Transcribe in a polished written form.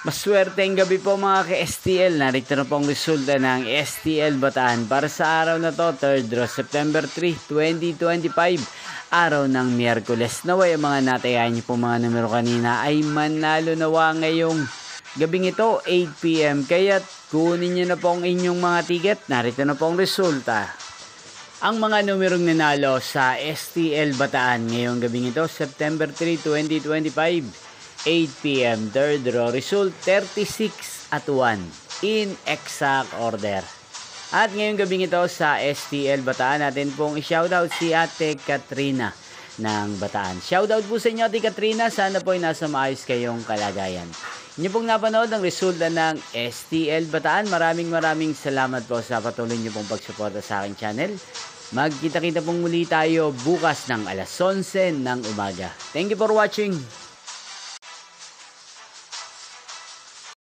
Maswerteng gabi po mga ka-STL. Narito na po ang resulta ng STL Bataan para sa araw na to, 3rd September 3, 2025. Araw ng Miyerkules. Naway ang mga natayahan niyo po mga numero kanina ay manalo nawa ngayong gabing ito, 8 PM. Kaya kunin niyo na po ang inyong mga ticket. Narito na po ang resulta. Ang mga numerong nanalo sa STL Bataan ngayong gabing ito, September 3, 2025. 8 PM, third row, result 36 at 1 in exact order. At ngayong gabing ito sa STL Bataan, natin pong i-shoutout si Ate Katrina ng Bataan. Shoutout po sa inyo Ate Katrina, sana po ay nasa maayos kayong kalagayan. Inyo pong napanood ang resulta ng STL Bataan. Maraming salamat po sa patuloy niyo pong pagsuporta sa aking channel. Magkita-kita pong muli tayo bukas ng alas 11 ng umaga. Thank you for watching.